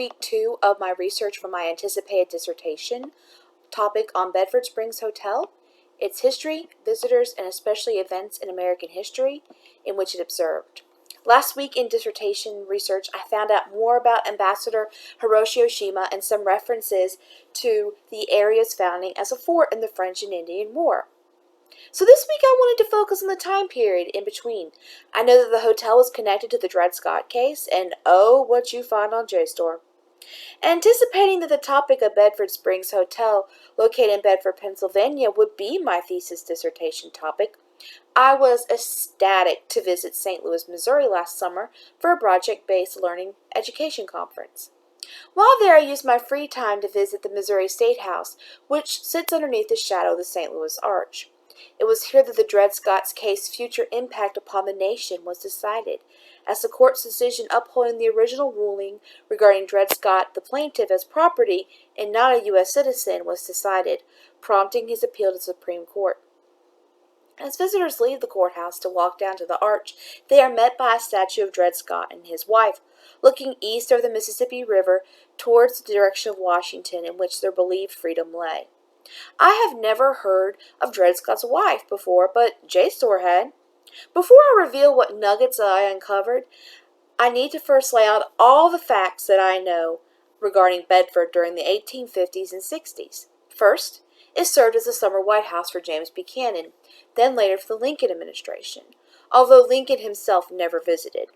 week 2 of my research for my anticipated dissertation topic on Bedford Springs Hotel, its history, visitors, and especially events in American history in which it observed. Last week in dissertation research, I found out more about Ambassador Hiroshi Oshima and some references to the area's founding as a fort in the French and Indian War. So this week I wanted to focus on the time period in between. I know that the hotel was connected to the Dred Scott case, and oh, what you find on Jstor. Anticipating that the topic of Bedford Springs Hotel, located in Bedford, Pennsylvania, would be my thesis dissertation topic, I was ecstatic to visit St. Louis, Missouri last summer for a project-based learning education conference. While there, I used my free time to visit the Missouri State House, which sits underneath the shadow of the St. Louis Arch. It was here that the Dred Scott's case future impact upon the nation was decided, as the court's decision upholding the original ruling regarding Dred Scott, the plaintiff, as property and not a U.S. citizen was decided, prompting his appeal to the Supreme Court. As visitors leave the courthouse to walk down to the arch, they are met by a statue of Dred Scott and his wife, looking east over the Mississippi River towards the direction of Washington in which their believed freedom lay. I have never heard of Dred Scott's wife before, but Jstor had. Before I reveal what nuggets I uncovered, I need to first lay out all the facts that I know regarding Bedford during the 1850s and 60s. First, it served as a summer White House for James Buchanan, then later for the Lincoln administration, although Lincoln himself never visited.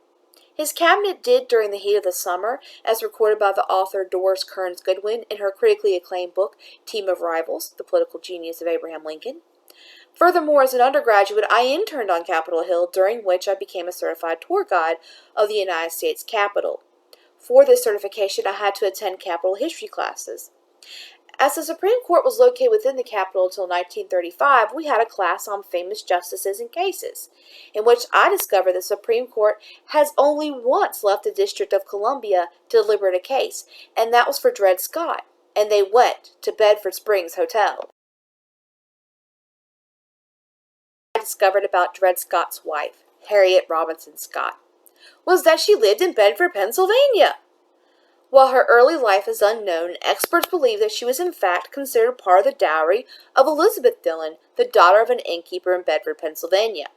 His cabinet did during the heat of the summer, as recorded by the author Doris Kearns Goodwin in her critically acclaimed book, Team of Rivals, The Political Genius of Abraham Lincoln. Furthermore, as an undergraduate, I interned on Capitol Hill, during which I became a certified tour guide of the United States Capitol. For this certification, I had to attend Capitol history classes. As the Supreme Court was located within the Capitol until 1935, we had a class on famous justices and cases, in which I discovered the Supreme Court has only once left the District of Columbia to deliberate a case, and that was for Dred Scott, and they went to Bedford Springs Hotel. I discovered about Dred Scott's wife, Harriet Robinson Scott, was that she lived in Bedford, Pennsylvania. While her early life is unknown, experts believe that she was in fact considered part of the dowry of Davis-Leonard, the daughter of an innkeeper in Bedford, Pennsylvania.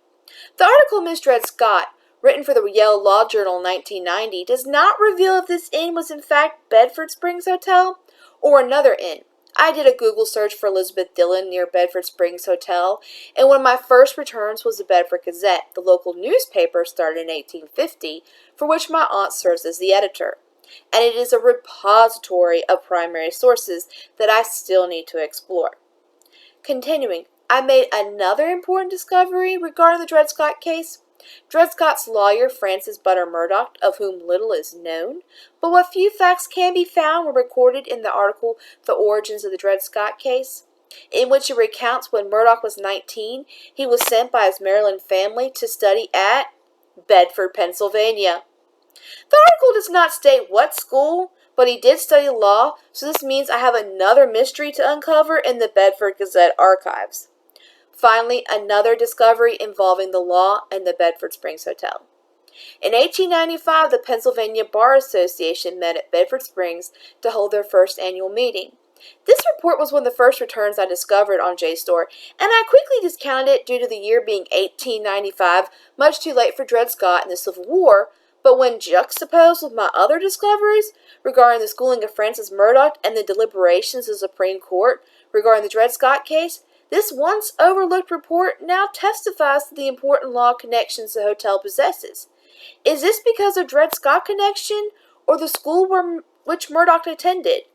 The article of Miss Dred Scott, written for the Yale Law Journal in 1990, does not reveal if this inn was in fact Bedford Springs Hotel or another inn. I did a Google search for Elizabeth Dillon near Bedford Springs Hotel, and one of my first returns was the Bedford Gazette, the local newspaper started in 1850, for which my aunt serves as the editor. And it is a repository of primary sources that I still need to explore. Continuing, I made another important discovery regarding the Dred Scott case. Dred Scott's lawyer, Francis Butter Murdoch, of whom little is known, but what few facts can be found were recorded in the article The Origins of the Dred Scott Case, in which it recounts when Murdoch was 19, he was sent by his Maryland family to study at Bedford, Pennsylvania. The article does not state what school, but he did study law, so this means I have another mystery to uncover in the Bedford Gazette archives. Finally, another discovery involving the law and the Bedford Springs Hotel. In 1895, the Pennsylvania Bar Association met at Bedford Springs to hold their first annual meeting. This report was one of the first returns I discovered on Jstor, and I quickly discounted it due to the year being 1895, much too late for Dred Scott and the Civil War. But when juxtaposed with my other discoveries regarding the schooling of Francis Murdoch and the deliberations of the Supreme Court regarding the Dred Scott case, this once overlooked report now testifies to the important law connections the hotel possesses. Is this because of Dred Scott connection or the school which Murdoch attended?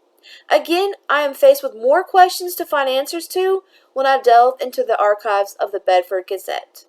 Again, I am faced with more questions to find answers to when I delve into the archives of the Bedford Gazette.